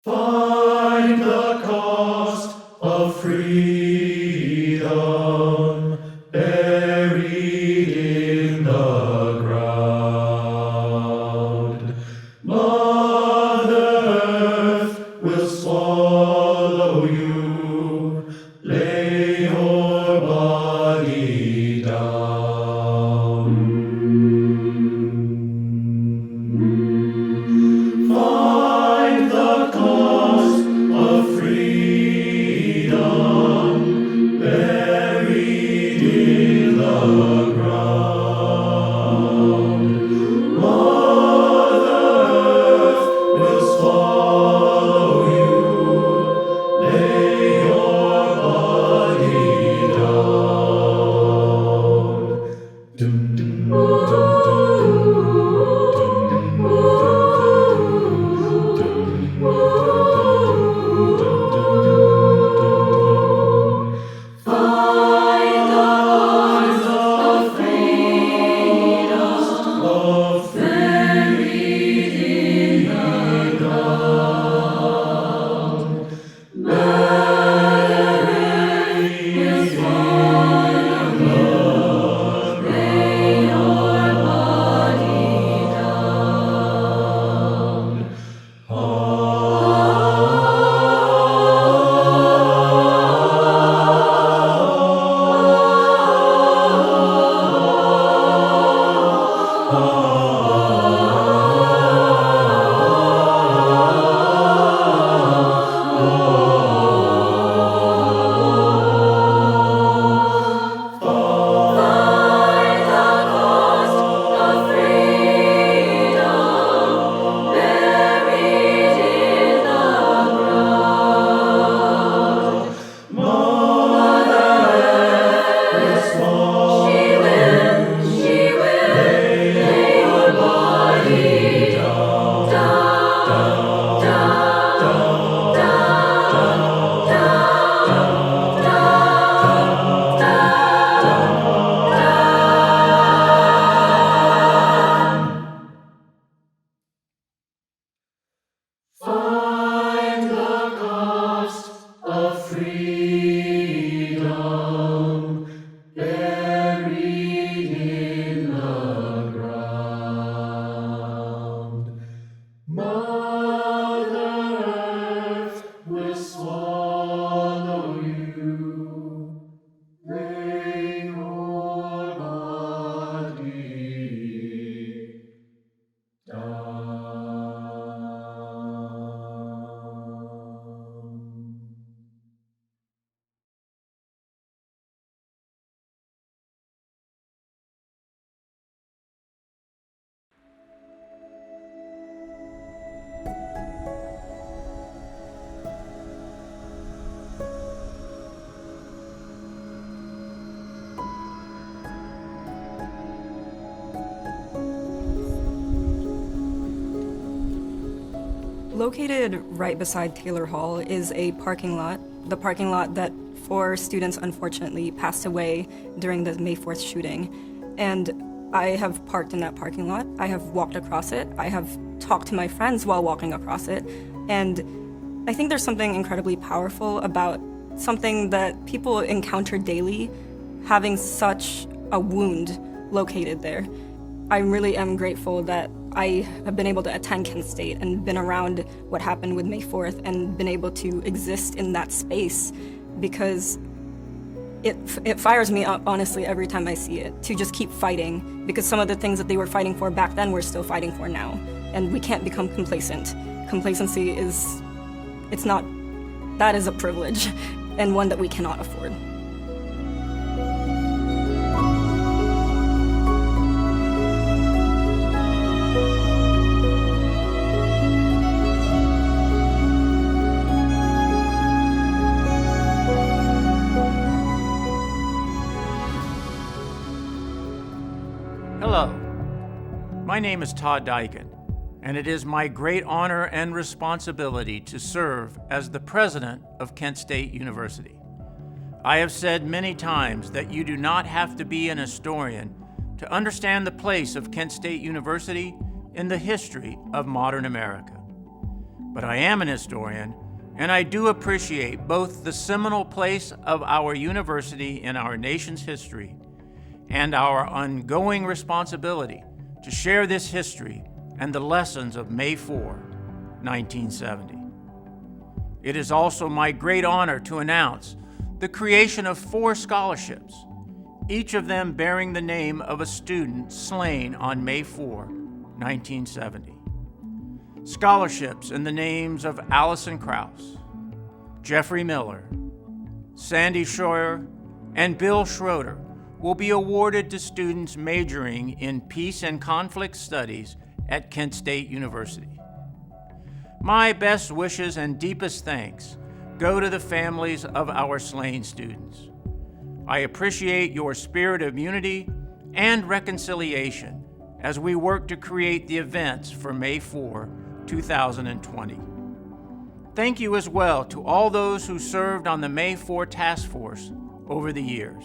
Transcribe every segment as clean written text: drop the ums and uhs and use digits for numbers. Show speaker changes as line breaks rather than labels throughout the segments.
Find the cost of freedom buried in the ground. Mother Earth will swallow you. Lay your body down. Find the cost of freedom buried in the ground. Mother Earth will swallow you. Lay your body down. Dum, dum, dum, Find the cost of freedom buried in the ground. Mother Earth will swallow you. Lay your body down.
Located right beside Taylor Hall is a parking lot, the parking lot that 4 students unfortunately passed away during the May 4th shooting. And I have parked in that parking lot, I have walked across it, I have talked to my friends while walking across it, and I think there's something incredibly powerful about something that people encounter daily, having such a wound located there. I really am grateful that I have been able to attend Kent State and been around what happened with May 4th and been able to exist in that space, because it fires me up, honestly, every time I see it, to just keep fighting, because some of the things that they were fighting for back then we're still fighting for now, and we can't become complacent. Complacency is that is a privilege, and one that we cannot afford.
Hello, my name is Todd Dyken, and it is my great honor and responsibility to serve as the president of Kent State University. I have said many times that you do not have to be an historian to understand the place of Kent State University in the history of modern America. but I am an historian, and I do appreciate both the seminal place of our university in our nation's history and our ongoing responsibility to share this history and the lessons of May 4, 1970. It is also my great honor to announce the creation of 4 scholarships, each of them bearing the name of a student slain on May 4, 1970. Scholarships in the names of Allison Krauss, Jeffrey Miller, Sandy Scheuer, and Bill Schroeder will be awarded to students majoring in Peace and Conflict Studies at Kent State University. My best wishes and deepest thanks go to the families of our slain students. I appreciate your spirit of unity and reconciliation as we work to create the events for May 4, 2020. Thank you as well to all those who served on the May 4 Task Force over the years.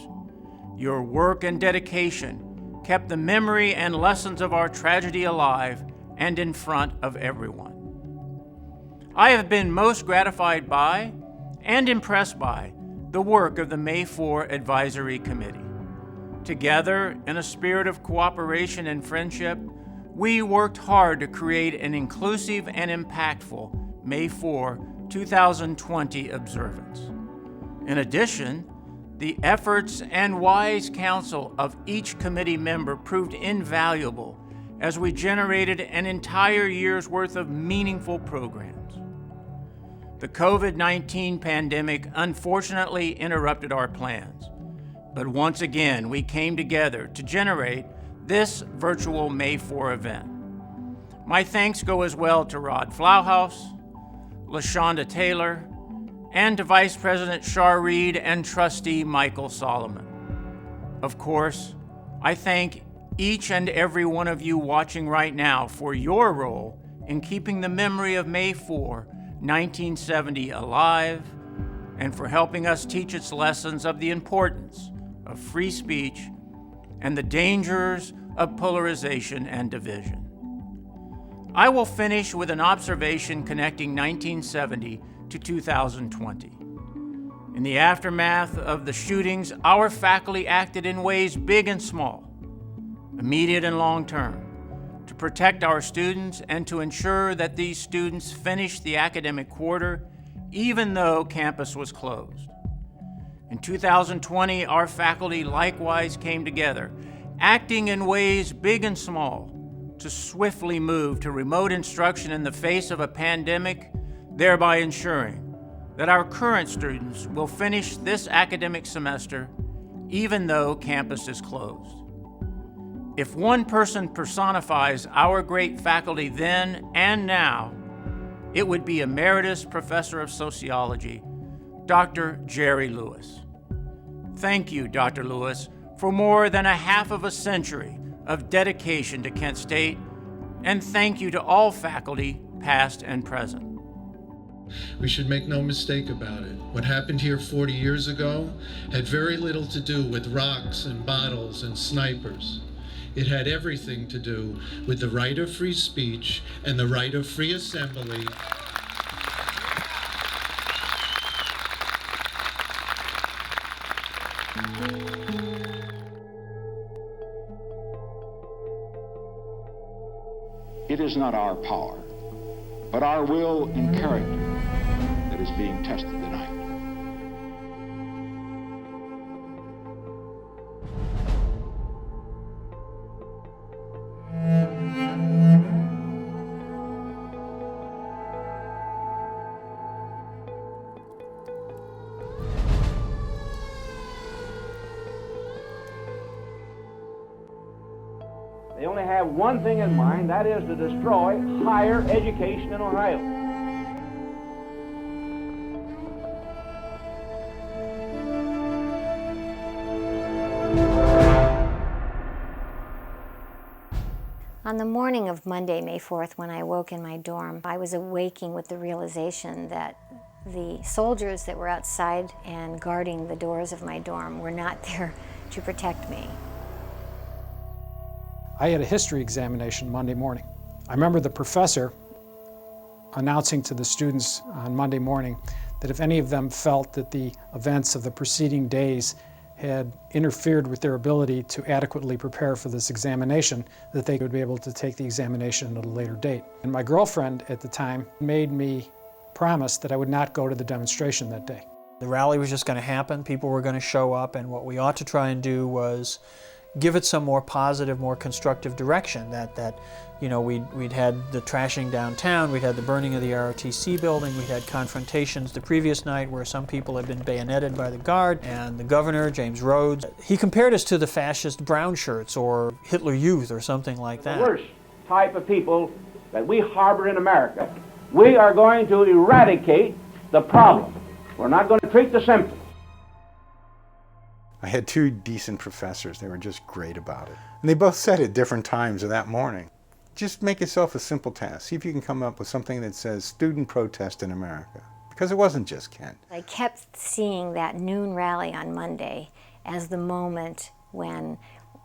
Your work and dedication kept the memory and lessons of our tragedy alive and in front of everyone. I have been most gratified by and impressed by the work of the May 4 Advisory Committee. Together, in a spirit of cooperation and friendship, we worked hard to create an inclusive and impactful May 4, 2020 observance. In addition, the efforts and wise counsel of each committee member proved invaluable as we generated an entire year's worth of meaningful programs. The COVID-19 pandemic unfortunately interrupted our plans, but once again we came together to generate this virtual May 4 event. My thanks go as well to Rod Flauhaus, LaShonda Taylor, and to Vice President Shar Reed and Trustee Michael Solomon. Of course, I thank each and every one of you watching right now for your role in keeping the memory of May 4, 1970 alive, and for helping us teach its lessons of the importance of free speech and the dangers of polarization and division. I will finish with an observation connecting 1970 to 2020. In the aftermath of the shootings, our faculty acted in ways big and small, immediate and long-term, to protect our students and to ensure that these students finished the academic quarter even though campus was closed. In 2020, our faculty likewise came together, acting in ways big and small, to swiftly move to remote instruction in the face of a pandemic, thereby ensuring that our current students will finish this academic semester even though campus is closed. If one person personifies our great faculty then and now, it would be Emeritus Professor of Sociology, Dr. Jerry Lewis. Thank you, Dr. Lewis, for more than a half of a century of dedication to Kent State, and thank you to all faculty, past and present.
We should make no mistake about it. What happened here 40 years ago had very little to do with rocks and bottles and snipers. It had everything to do with the right of free speech and the right of free assembly.
It is not our power, but our will and character that is being tested tonight.
They only have one thing in mind, that is to destroy higher education in Ohio.
On the morning of Monday, May 4th, when I woke in my dorm, I was awaking with the realization that the soldiers that were outside and guarding the doors of my dorm were not there to protect me.
I had a history examination Monday morning. I remember the professor announcing to the students on Monday morning that if any of them felt that the events of the preceding days had interfered with their ability to adequately prepare for this examination, that they would be able to take the examination at a later date. And my girlfriend at the time made me promise that I would not go to the demonstration that day.
The rally was just going to happen, people were going to show up, and what we ought to try and do was give it some more positive, more constructive direction. That you know, we'd had the trashing downtown, we'd had the burning of the ROTC building, we'd had confrontations the previous night where some people had been bayoneted by the guard, and the governor, James Rhodes, he compared us to the fascist brown shirts or Hitler Youth or something like that.
The worst type of people that we harbor in America. We are going to eradicate the problem. We're not going to treat the symptom.
I had two decent professors. They were just great about it. And they both said at different times of that morning, just make yourself a simple task. See if you can come up with something that says student protest in America. Because it wasn't just Kent.
I kept seeing that noon rally on Monday as the moment when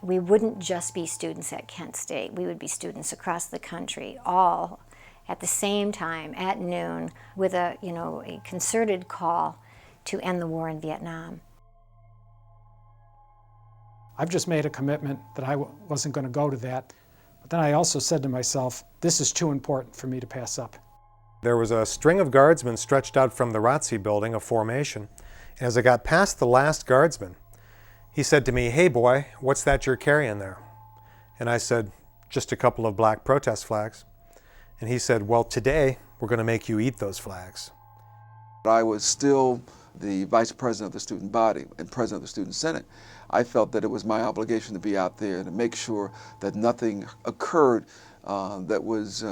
we wouldn't just be students at Kent State. We would be students across the country, all at the same time at noon with a concerted call to end the war in Vietnam.
I've just made a commitment that I wasn't going to go to that, but then I also said to myself, this is too important for me to pass up.
There was a string of guardsmen stretched out from the ROTC building, a formation, and as I got past the last guardsman, he said to me, "Hey boy, what's that you're carrying there?" And I said, "Just a couple of black protest flags." And he said, "Well, today we're going to make you eat those flags."
I was still the vice president of the student body and president of the student senate. I felt that it was my obligation to be out there to make sure that nothing occurred that was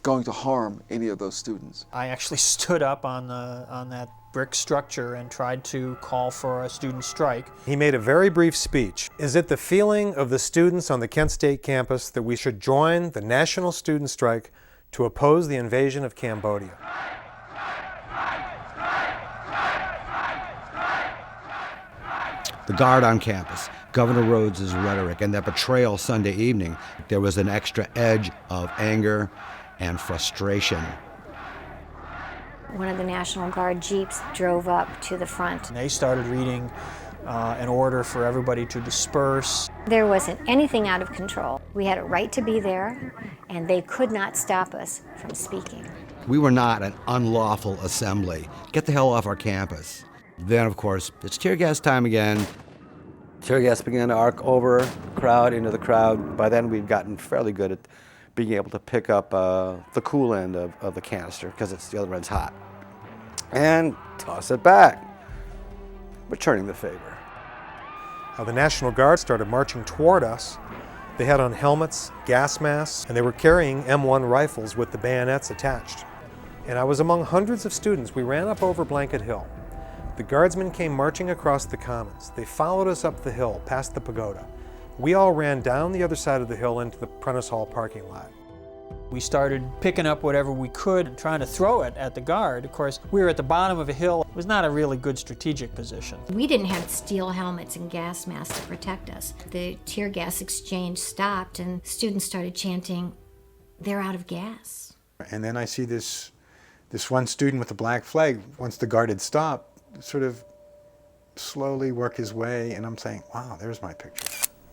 going to harm any of those students.
I actually stood up on that brick structure and tried to call for a student strike.
He made a very brief speech. Is it the feeling of the students on the Kent State campus that we should join the national student strike to oppose the invasion of Cambodia?
The guard on campus, Governor Rhodes' rhetoric, and that betrayal Sunday evening, there was an extra edge of anger and frustration.
One of the National Guard jeeps drove up to the front.
And they started reading an order for everybody to disperse.
There wasn't anything out of control. We had a right to be there, and they could not stop us from speaking.
We were not an unlawful assembly. Get the hell off our campus. Then, of course, it's tear gas time again.
Tear gas began to arc over the crowd, into the crowd. By then, we'd gotten fairly good at being able to pick up the cool end of the canister, because the other end's hot, and toss it back, returning the favor.
The National Guard started marching toward us. They had on helmets, gas masks, and they were carrying M1 rifles with the bayonets attached. And I was among hundreds of students. We ran up over Blanket Hill. The guardsmen came marching across the commons. They followed us up the hill, past the pagoda. We all ran down the other side of the hill into the Prentice Hall parking lot.
We started picking up whatever we could and trying to throw it at the guard. Of course, we were at the bottom of a hill. It was not a really good strategic position.
We didn't have steel helmets and gas masks to protect us. The tear gas exchange stopped and students started chanting, "They're out of gas."
And then I see this one student with a black flag, once the guard had stopped, sort of slowly work his way, and I'm saying, wow, there's my picture.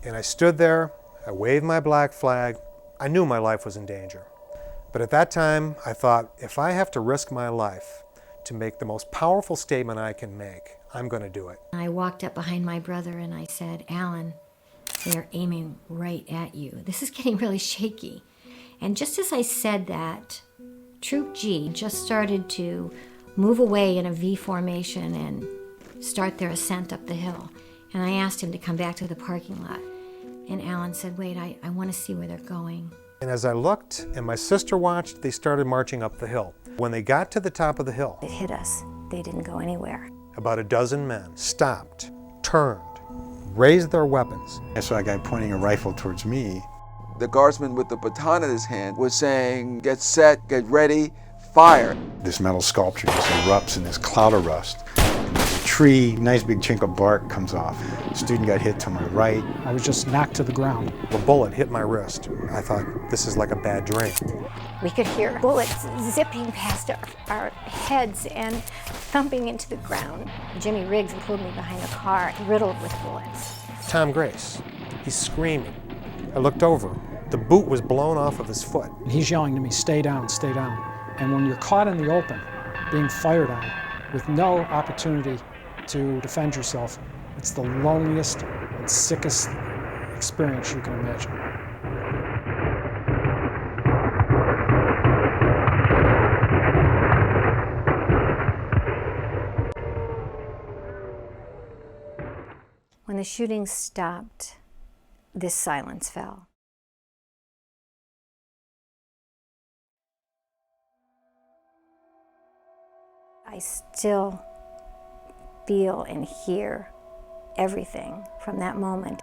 And I stood there, I waved my black flag. I knew my life was in danger. But at that time, I thought, if I have to risk my life to make the most powerful statement I can make, I'm going to do it.
I walked up behind my brother and I said, "Alan, they're aiming right at you. This is getting really shaky." And just as I said that, Troop G just started to move away in a V formation and start their ascent up the hill. And I asked him to come back to the parking lot. And Alan said, "Wait, I want to see where they're going."
And as I looked and my sister watched, they started marching up the hill. When they got to the top of the hill,
It hit us. They didn't go anywhere.
about a dozen men stopped, turned, raised their weapons.
I saw a guy pointing a rifle towards me.
The guardsman with the baton in his hand was saying, "Get set, get ready, fire."
This metal sculpture just erupts in this cloud of rust. And there's a tree, nice big chink of bark comes off. A student got hit to my right.
I was just knocked to the ground.
A bullet hit my wrist. I thought, this is like a bad dream.
We could hear bullets zipping past our heads and thumping into the ground. Jimmy Riggs pulled me behind a car riddled with bullets.
Tom Grace, he's screaming. I looked over. The boot was blown off of his foot.
And he's yelling to me, stay down, stay down. And when you're caught in the open, being fired on, with no opportunity to defend yourself, it's the loneliest and sickest experience you can imagine.
When the shooting stopped, this silence fell. I still feel and hear everything from that moment.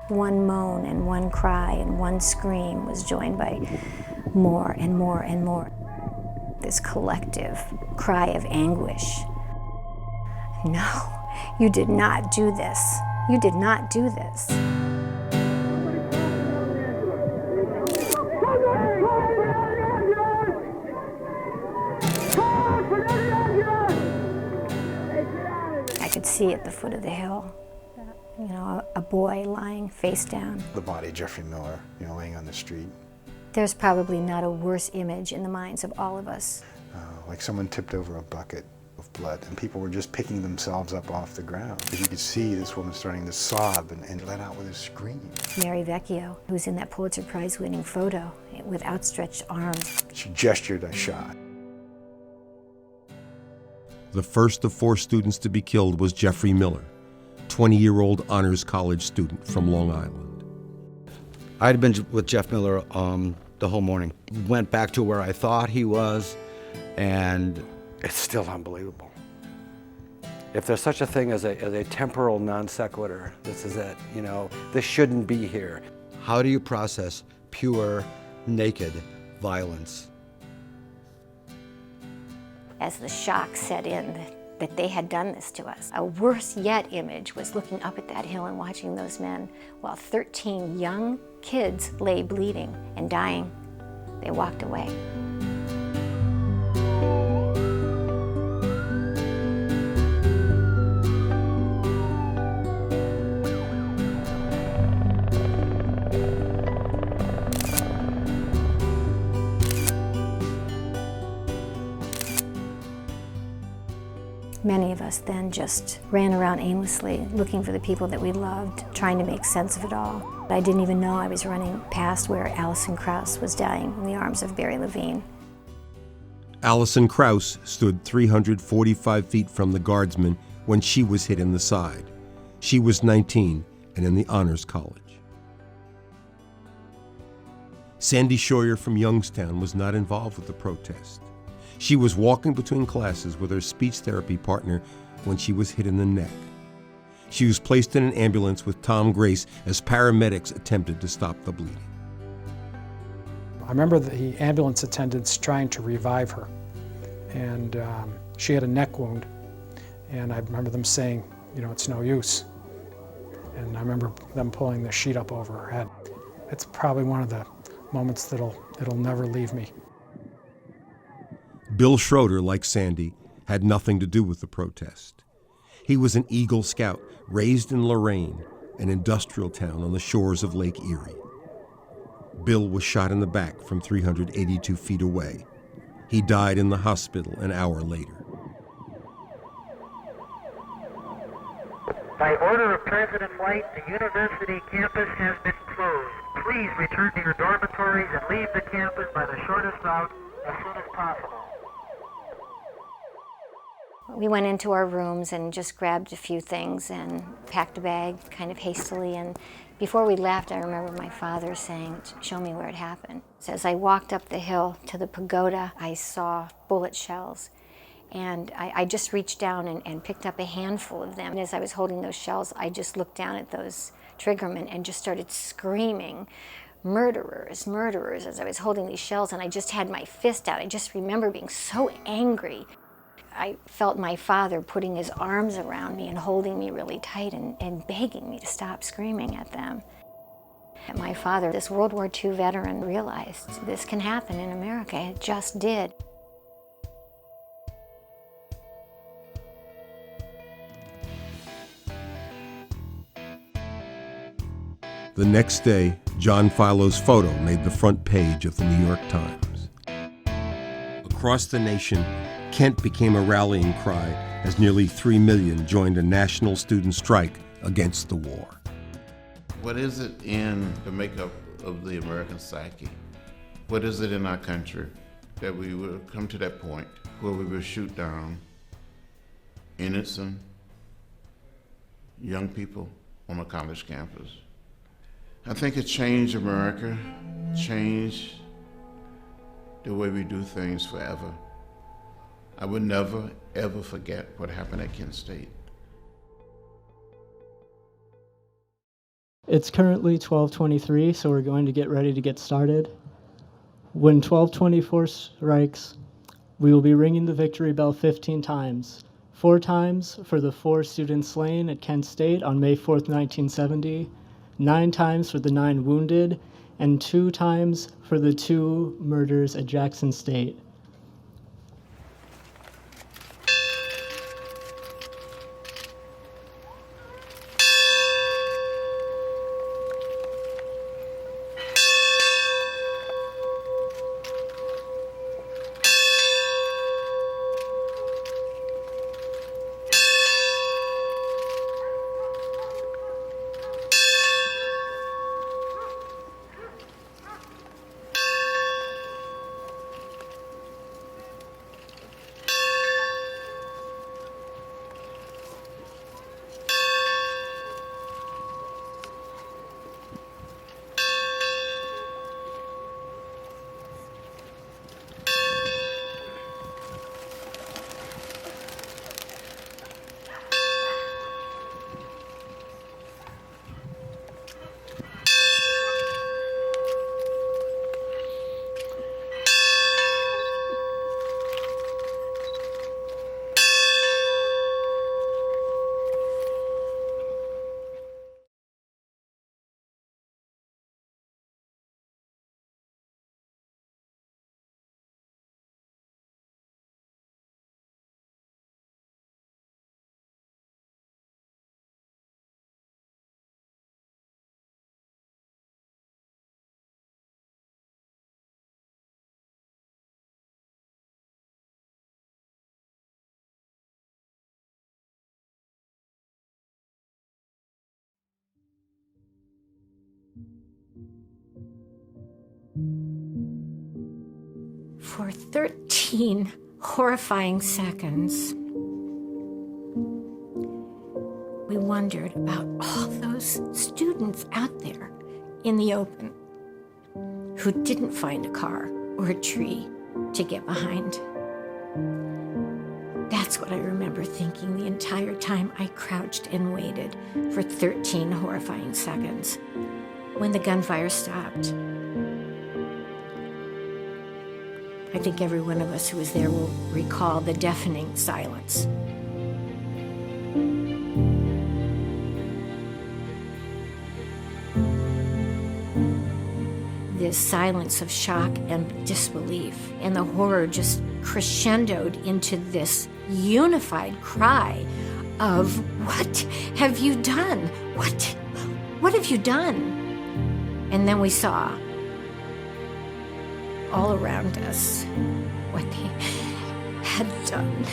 One moan and one cry and one scream was joined by more and more and more. This collective cry of anguish. No, you did not do this. You did not do this. I could see at the foot of the hill, you know, a boy lying face down.
The body of Jeffrey Miller, you know, laying on the street.
There's probably not a worse image in the minds of all of us.
Like someone tipped over a bucket of blood and people were just picking themselves up off the ground. Because you could see this woman starting to sob and let out with a scream.
Mary Vecchio, who's in that Pulitzer Prize winning photo with outstretched arms.
She gestured, I shot.
The first of 4 students to be killed was Jeffrey Miller, 20-year-old honors college student from Long Island.
I had been with Jeff Miller the whole morning. Went back to where I thought he was, and
it's still unbelievable. If there's such a thing as a temporal non sequitur, this is it. You know, this shouldn't be here.
How do you process pure, naked violence?
As the shock set in that they had done this to us. A worse yet image was looking up at that hill and watching those men while 13 young kids lay bleeding and dying. They walked away. Many of us then just ran around aimlessly, looking for the people that we loved, trying to make sense of it all. I didn't even know I was running past where Allison Krauss was dying in the arms of Barry Levine.
Allison Krauss stood 345 feet from the guardsman when she was hit in the side. She was 19 and in the honors college. Sandy Scheuer from Youngstown was not involved with the protest. She was walking between classes with her speech therapy partner when she was hit in the neck. She was placed in an ambulance with Tom Grace as paramedics attempted to stop the bleeding.
I remember the ambulance attendants trying to revive her, and she had a neck wound, and I remember them saying, you know, it's no use. And I remember them pulling the sheet up over her head. It's probably one of the moments it'll never leave me.
Bill Schroeder, like Sandy, had nothing to do with the protest. He was an Eagle Scout raised in Lorraine, an industrial town on the shores of Lake Erie. Bill was shot in the back from 382 feet away. He died in the hospital an hour later.
By order of President White, the university campus has been closed. Please return to your dormitories and leave the campus by the shortest route as soon as possible.
We went into our rooms and just grabbed a few things and packed a bag kind of hastily. And before we left, I remember my father saying, "Show me where it happened." So as I walked up the hill to the pagoda, I saw bullet shells. And I just reached down and picked up a handful of them. And as I was holding those shells, I just looked down at those triggermen and just started screaming, "Murderers, murderers," as I was holding these shells. And I just had my fist out. I just remember being so angry.
I felt my father putting his arms around me and holding me really tight and begging me to stop screaming at them. And my father, this World War II veteran, realized this can happen in America. It just did.
The next day, John Filo's photo made the front page of the New York Times. Across the nation, Kent became a rallying cry as nearly 3 million joined a national student strike against the war.
What is it in the makeup of the American psyche? What is it in our country that we will come to that point where we will shoot down innocent young people on a college campus? I think it changed America, changed the way we do things forever. I would never, ever forget what happened at Kent State.
It's currently 12:23, so we're going to get ready to get started. When 12:24 strikes, we will be ringing the victory bell 15 times. 4 times for the 4 students slain at Kent State on May 4th, 1970, 9 times for the 9 wounded, and 2 times for the 2 murders at Jackson State.
For 13 horrifying seconds, we wondered about all those students out there in the open who didn't find a car or a tree to get behind. That's what I remember thinking the entire time I crouched and waited for 13 horrifying seconds. When the gunfire stopped, I think every one of us who was there will recall the deafening silence. This silence of shock and disbelief, and the horror just crescendoed into this unified cry of, "What have you done? What have you done?" And then we saw all around us what they had done.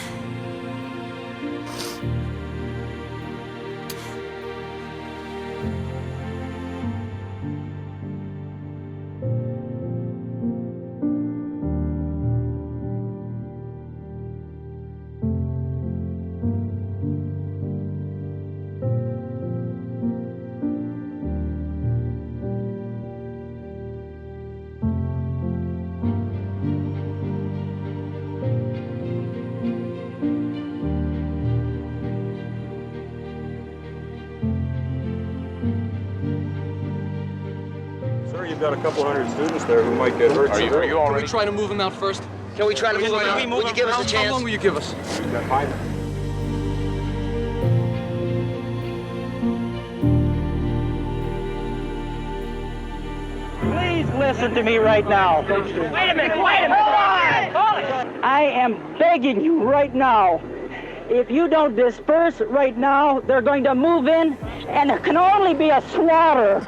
You've got a couple hundred students there who might get hurt.
Are you all ready? Try to move them out first.
Can we try to move around? Would you give us a chance?
How long will you give us?
We've got 5 minutes.
Please listen to me right now.
Wait a minute, hold on!
I am begging you right now. If you don't disperse right now, they're going to move in, and it can only be a slaughter.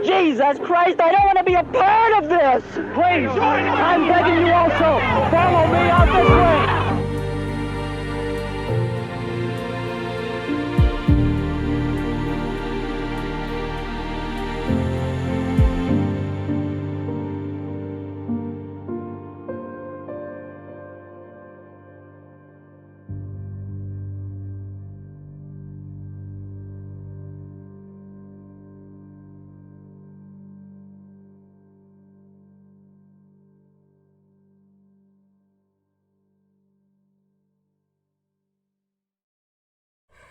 Jesus Christ, I don't want to be a part of this. Please, I'm begging you also. Follow me out this way.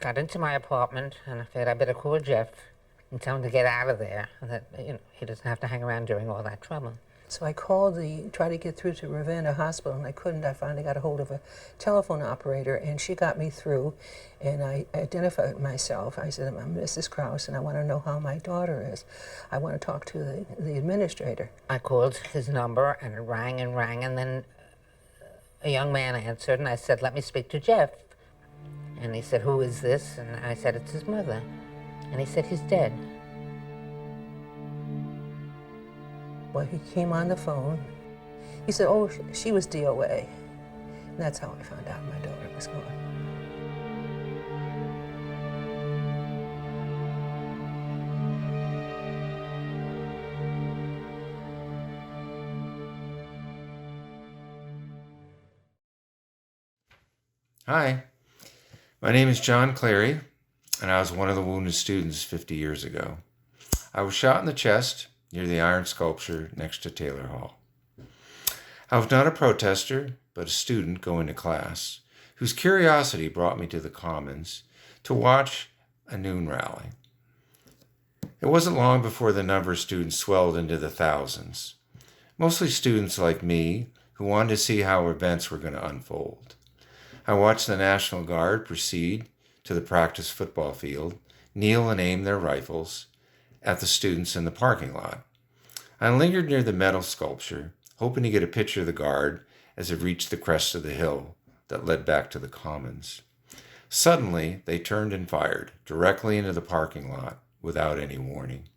Got into my apartment, and I figured I better call Jeff and tell him to get out of there, that he doesn't have to hang around during all that trouble.
So I called tried to get through to Ravenna Hospital, and I couldn't. I finally got a hold of a telephone operator, and she got me through, and I identified myself. I said, I'm Mrs. Krause, and I want to know how my daughter is. I want to talk to the administrator.
I called his number, and it rang, and then a young man answered, and I said, let me speak to Jeff. And he said, who is this? And I said, it's his mother. And he said, he's dead.
Well, he came on the phone. He said, oh, she was DOA. And that's how I found out my daughter was gone.
Hi. My name is John Cleary, and I was one of the wounded students 50 years ago. I was shot in the chest near the iron sculpture next to Taylor Hall. I was not a protester, but a student going to class, whose curiosity brought me to the Commons to watch a noon rally. It wasn't long before the number of students swelled into the thousands, mostly students like me who wanted to see how events were going to unfold. I watched the National Guard proceed to the practice football field, kneel and aim their rifles at the students in the parking lot. I lingered near the metal sculpture, hoping to get a picture of the Guard as it reached the crest of the hill that led back to the Commons. Suddenly, they turned and fired directly into the parking lot without any warning.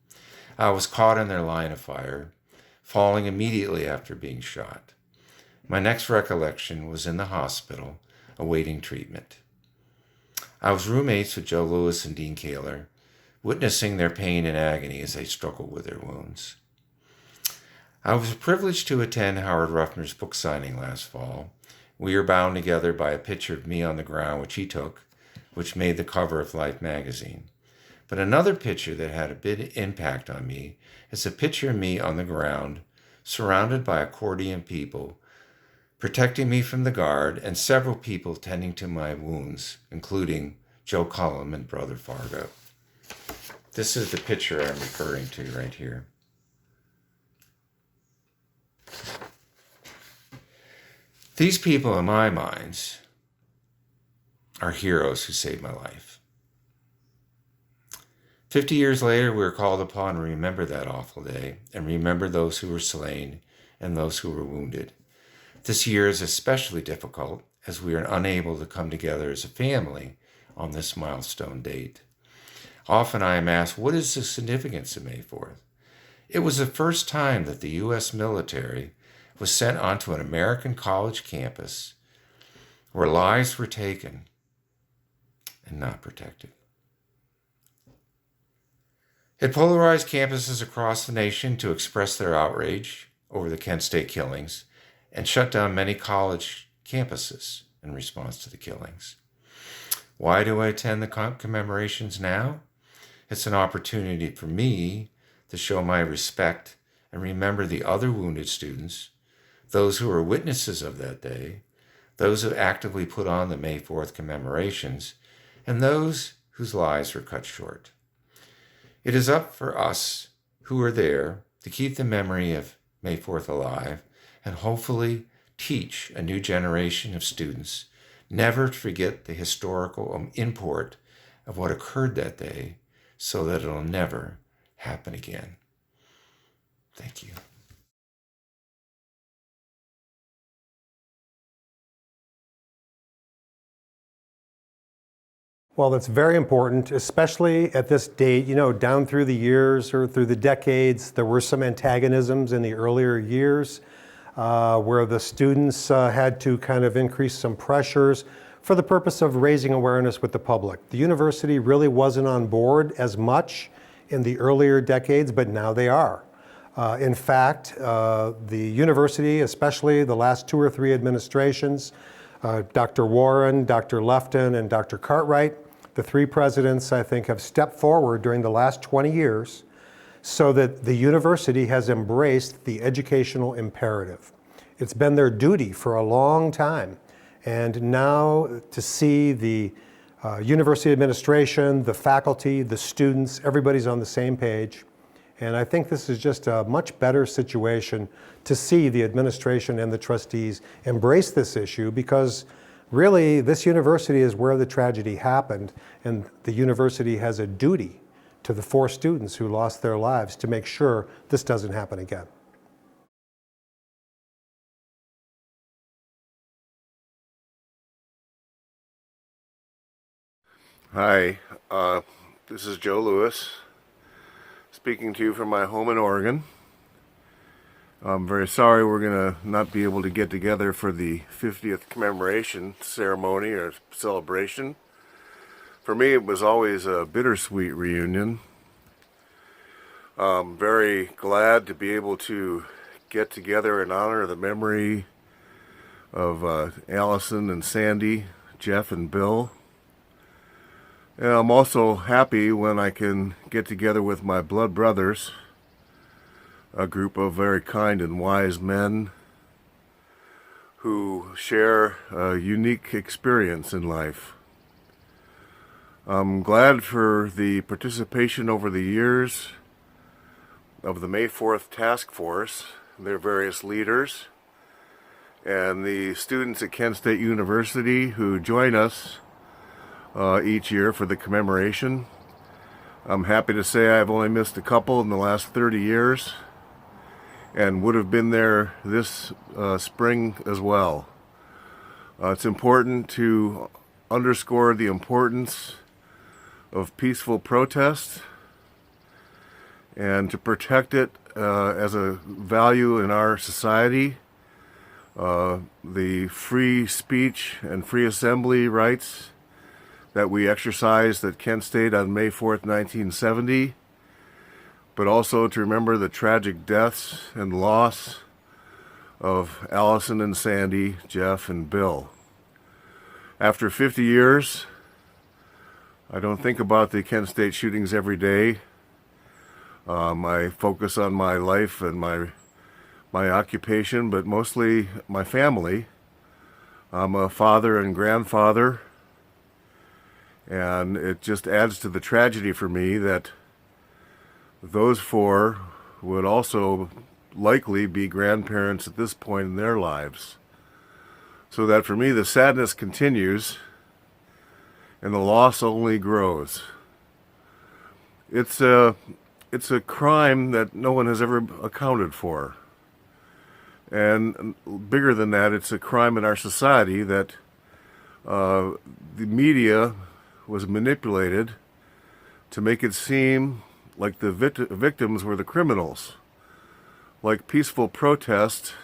I was caught in their line of fire, falling immediately after being shot. My next recollection was in the hospital, awaiting treatment. I was roommates with Joe Lewis and Dean Kaler, witnessing their pain and agony as they struggled with their wounds. I was privileged to attend Howard Ruffner's book signing last fall. We were bound together by a picture of me on the ground, which he took, which made the cover of Life magazine. But another picture that had a big impact on me is a picture of me on the ground, surrounded by accordion people, protecting me from the Guard, and several people tending to my wounds, including Joe Cullum and Brother Fargo. This is the picture I'm referring to right here. These people, in my minds, are heroes who saved my life. 50 years later, we are called upon to remember that awful day and remember those who were slain and those who were wounded. This year is especially difficult as we are unable to come together as a family on this milestone date. Often I am asked, what is the significance of May 4th? It was the first time that the U.S. military was sent onto an American college campus where lives were taken and not protected. It polarized campuses across the nation to express their outrage over the Kent State killings and shut down many college campuses in response to the killings. Why do I attend the commemorations now? It's an opportunity for me to show my respect and remember the other wounded students, those who were witnesses of that day, those who actively put on the May 4th commemorations, and those whose lives were cut short. It is up for us who are there to keep the memory of May 4th alive and hopefully teach a new generation of students never to forget the historical import of what occurred that day so that it'll never happen again. Thank you.
Well, that's very important, especially at this date. You know, down through the years or through the decades, there were some antagonisms in the earlier years where the students had to kind of increase some pressures for the purpose of raising awareness with the public. The university really wasn't on board as much in the earlier decades, but now they are. In fact, the university, especially the last 2 or 3 administrations, Dr. Warren, Dr. Lefton, and Dr. Cartwright, the 3 presidents, I think, have stepped forward during the last 20 years so that the university has embraced the educational imperative. It's been their duty for a long time. And now to see the university administration, the faculty, the students, everybody's on the same page. And I think this is just a much better situation to see the administration and the trustees embrace this issue, because really this university is where the tragedy happened, and the university has a duty to the 4 students who lost their lives to make sure this doesn't happen again.
Hi, this is Joe Lewis, speaking to you from my home in Oregon. I'm very sorry we're going to not be able to get together for the 50th commemoration ceremony or celebration. For me, it was always a bittersweet reunion. I'm very glad to be able to get together and honor the memory of Allison and Sandy, Jeff and Bill. And I'm also happy when I can get together with my blood brothers, a group of very kind and wise men who share a unique experience in life. I'm glad for the participation over the years of the May 4th Task Force, their various leaders, and the students at Kent State University who join us each year for the commemoration. I'm happy to say I've only missed a couple in the last 30 years and would have been there this spring as well. It's important to underscore the importance of peaceful protest and to protect it as a value in our society. The free speech and free assembly rights that we exercised at Kent State on May 4th, 1970, but also to remember the tragic deaths and loss of Allison and Sandy, Jeff and Bill. After 50 years, I don't think about the Kent State shootings every day. I focus on my life and my occupation, but mostly my family. I'm a father and grandfather, and it just adds to the tragedy for me that those 4 would also likely be grandparents at this point in their lives. So that for me the sadness continues and the loss only grows. It's a crime that no one has ever accounted for. And bigger than that, it's a crime in our society that the media was manipulated to make it seem like the victims were the criminals. Like peaceful protest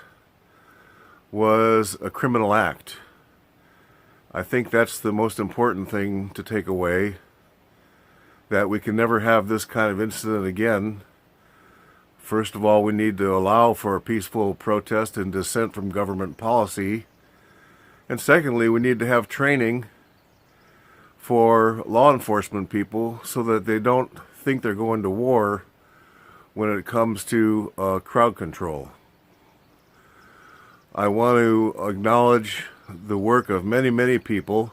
was a criminal act. I think that's the most important thing to take away, that we can never have this kind of incident again. First of all, we need to allow for a peaceful protest and dissent from government policy. And secondly, we need to have training for law enforcement people so that they don't think they're going to war when it comes to crowd control. I want to acknowledge the work of many, many people,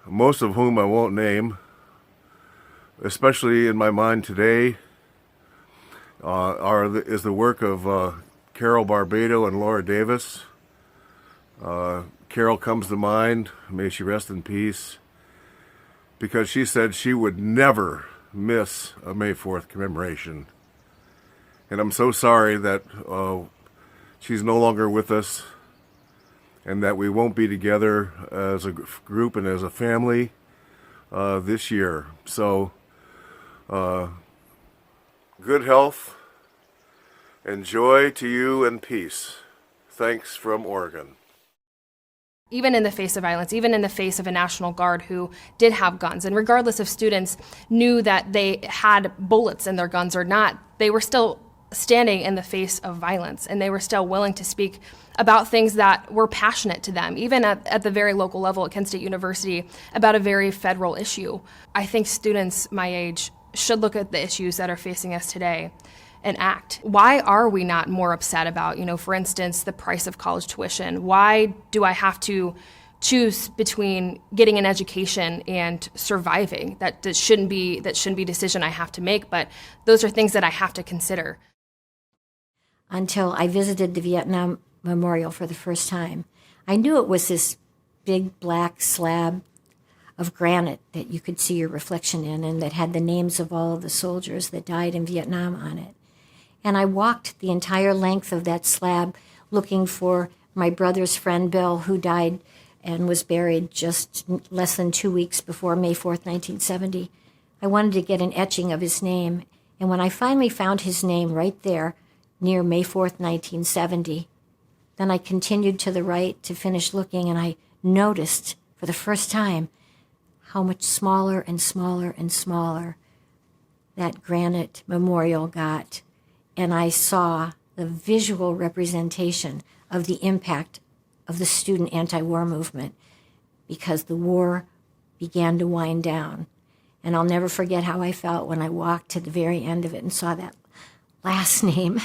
most of whom I won't name, especially in my mind today is the work of Carol Barbado and Laura Davis, Carol comes to mind, may she rest in peace, because she said she would never miss a May 4th commemoration. And I'm so sorry that she's no longer with us and that we won't be together as a group and as a family this year. So, good health and joy to you and peace. Thanks from Oregon.
Even in the face of violence, even in the face of a National Guard who did have guns, and regardless if students knew that they had bullets in their guns or not, they were still standing in the face of violence, and they were still willing to speak about things that were passionate to them, even at the very local level at Kent State University, about a very federal issue. I think students my age should look at the issues that are facing us today and act. Why are we not more upset about, for instance, the price of college tuition? Why do I have to choose between getting an education and surviving? That shouldn't be a decision I have to make, but those are things that I have to consider.
Until I visited the Vietnam Memorial for the first time, I knew it was this big black slab of granite that you could see your reflection in, and that had the names of all of the soldiers that died in Vietnam on it. And I walked the entire length of that slab looking for my brother's friend Bill, who died and was buried just less than 2 weeks before May 4th, 1970. I wanted to get an etching of his name, and when I finally found his name right there near May 4th, 1970, then I continued to the right to finish looking, and I noticed for the first time how much smaller and smaller and smaller that granite memorial got. And I saw the visual representation of the impact of the student anti-war movement, because the war began to wind down. And I'll never forget how I felt when I walked to the very end of it and saw that last name.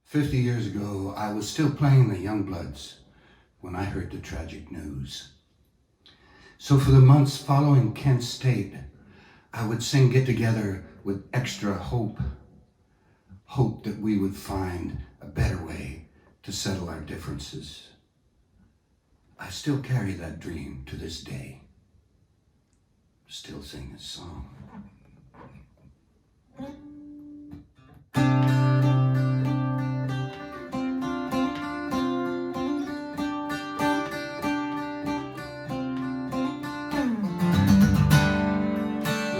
"50 years ago, I was still playing the Youngbloods when I heard the tragic news. So for the months following Kent State, I would sing Get Together with extra hope. Hope that we would find a better way to settle our differences. I still carry that dream to this day. Still sing this song.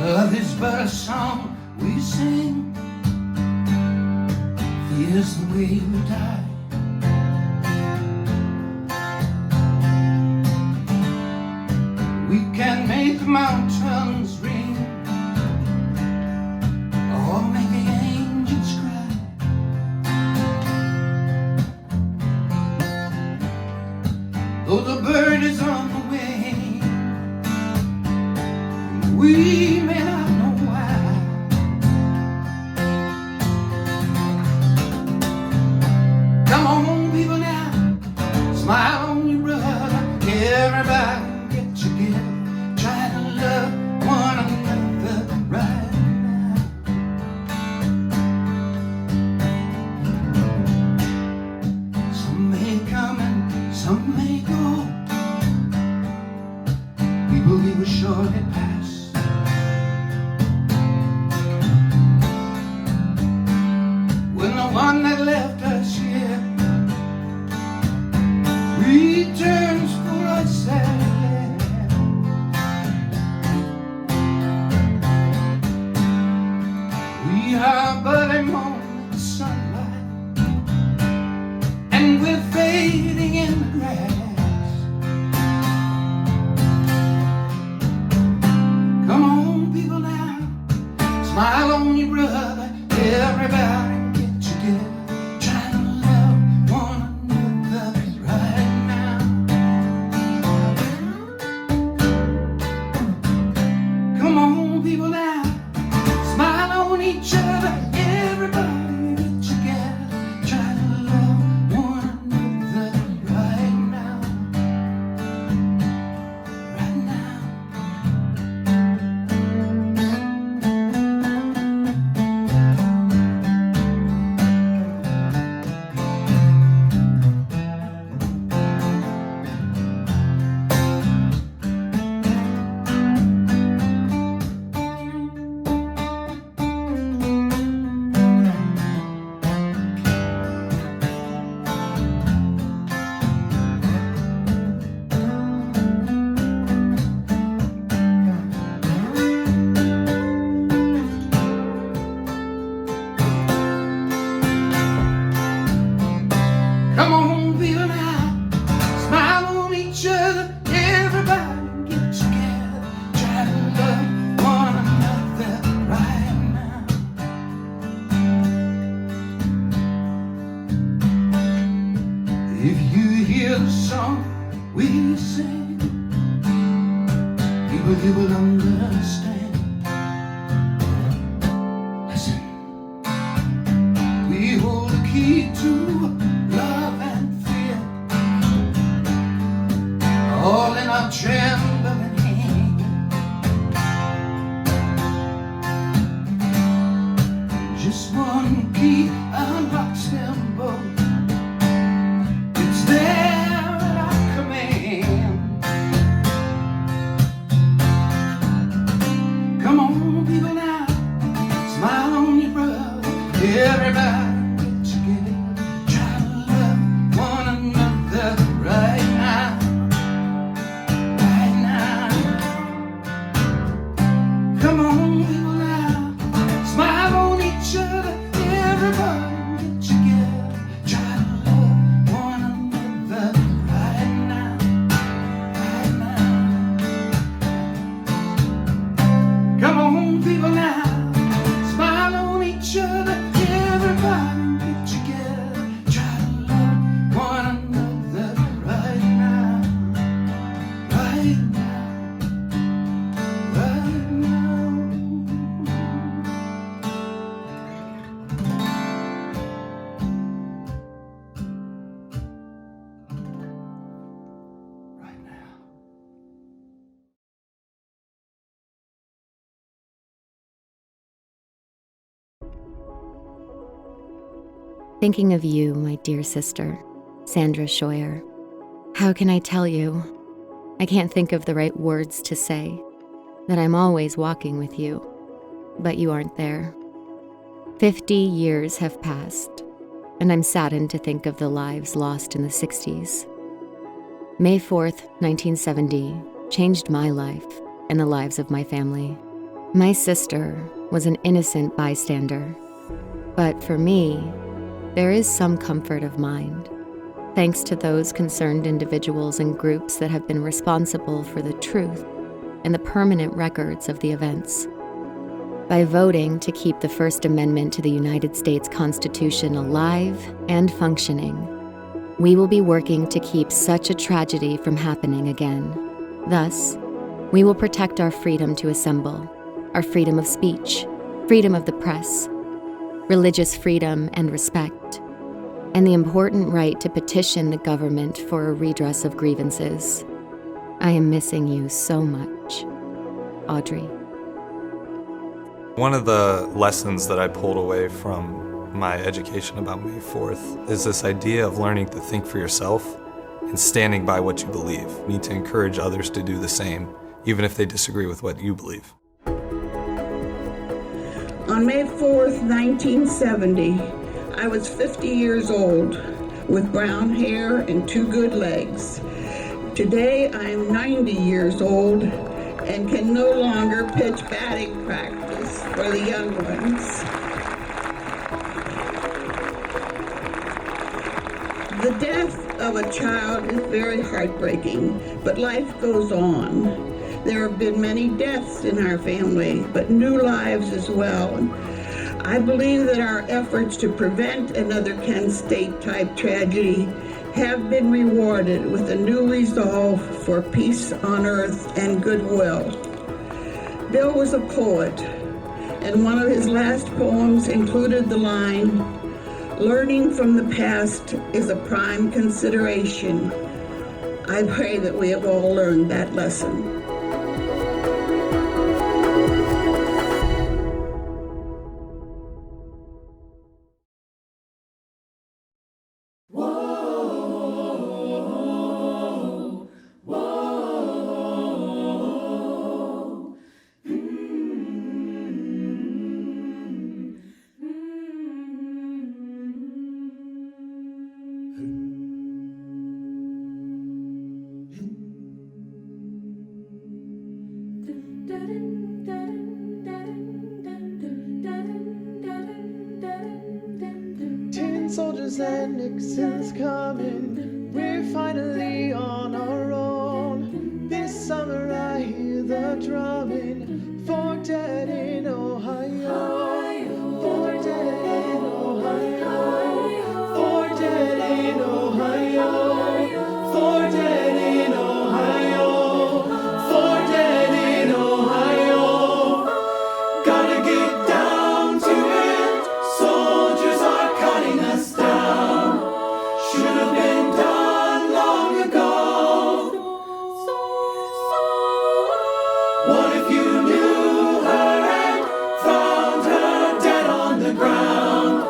Love is but a song we sing. Fear's the way we die. We can make the mountains ring, or make the angels cry. Though the bird is on the wing, we may not know why. Come on, people, now, smile on your brother. Everybody get together, try to love one another right now. Some may come and some may go. People we will surely pass. When the one that left us here returns for us sadly, we are but a moment's sunlight, and we're fading in the grass. Well, you will understand. Listen, we hold the key to love and fear, all in our trembling hand. Just one key unlocks them both. It's there at our command. Come on, people, now, smile on your brother. Everybody get together, try to love one another right now, right now. Come on, people, now, smile on each other. Everybody get together, try to love one another right now, right now. Come on, people, now, smile on each other. Everybody get together, try to love one another right now, right now, right now.
Thinking of you, my dear sister, Sandra Scheuer. How can I tell you? I can't think of the right words to say, that I'm always walking with you, but you aren't there. 50 years have passed, and I'm saddened to think of the lives lost in the 60s. May 4th, 1970, changed my life and the lives of my family. My sister was an innocent bystander, but for me, there is some comfort of mind, thanks to those concerned individuals and groups that have been responsible for the truth and the permanent records of the events. By voting to keep the First Amendment to the United States Constitution alive and functioning, we will be working to keep such a tragedy from happening again. Thus, we will protect our freedom to assemble, our freedom of speech, freedom of the press, religious freedom and respect, and the important right to petition the government for a redress of grievances. I am missing you so much. Audrey.
One of the lessons that I pulled away from my education about May 4th is this idea of learning to think for yourself and standing by what you believe. You need to encourage others to do the same, even if they disagree with what you believe.
On May 4th, 1970, I was 50 years old with brown hair and 2 good legs. Today, I'm 90 years old and can no longer pitch batting practice for the young ones. The death of a child is very heartbreaking, but life goes on. There have been many deaths in our family, but new lives as well. I believe that our efforts to prevent another Kent State-type tragedy have been rewarded with a new resolve for peace on earth and goodwill. Bill was a poet, and one of his last poems included the line, "Learning from the past is a prime consideration." I pray that we have all learned that lesson.
Soldiers and Nixon's coming, we're finally on our own. This summer I hear the drumming, for dead in Ohio, for dead in Ohio, for dead in Ohio, for dead in Ohio, for dead in What if you knew her and found her dead on the ground?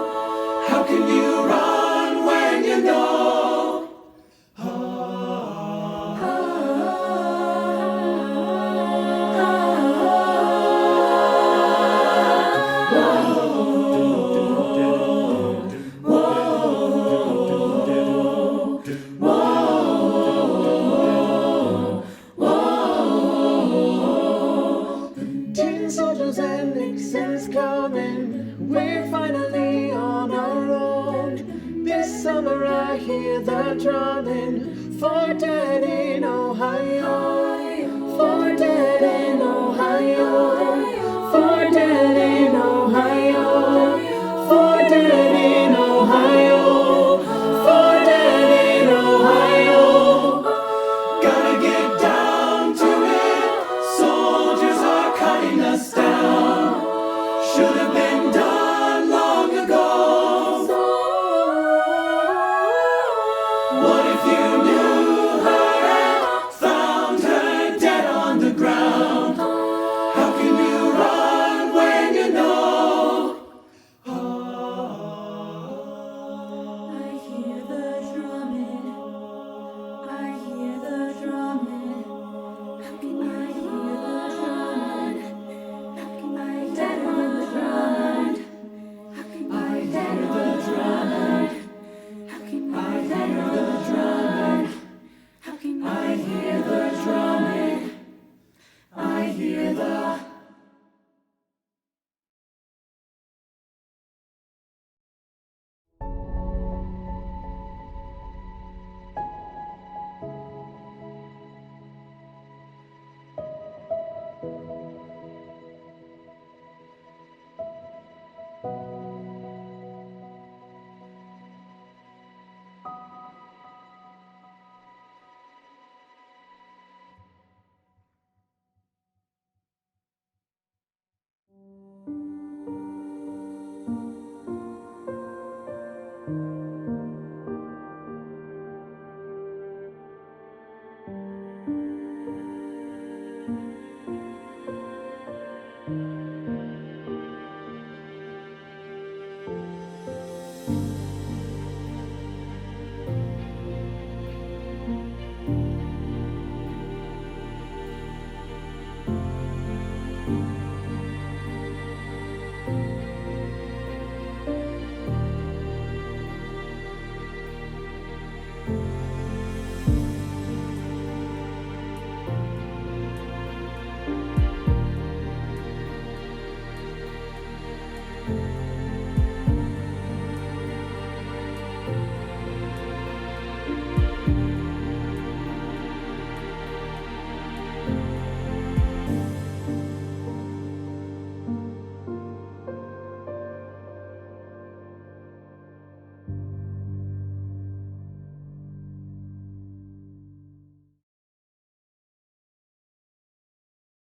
How can you run when you know? Tin soldiers and Nixon's coming. We're finally on our own. This summer I hear the drumming. For dead in Ohio. For dead in Ohio. For dead in Ohio. For dead in Ohio. For dead in Ohio. Gotta get down to it. Soldiers are cutting us down. Should have been done long ago. What if you knew her and found her dead on the ground? How can you run when you know? I hear the drumming. I hear the drumming. How can I hear the drumming? How can I dead on the ground? How can I hear the drumming? How can I hear the drumming? How can I hear the drumming? I hear the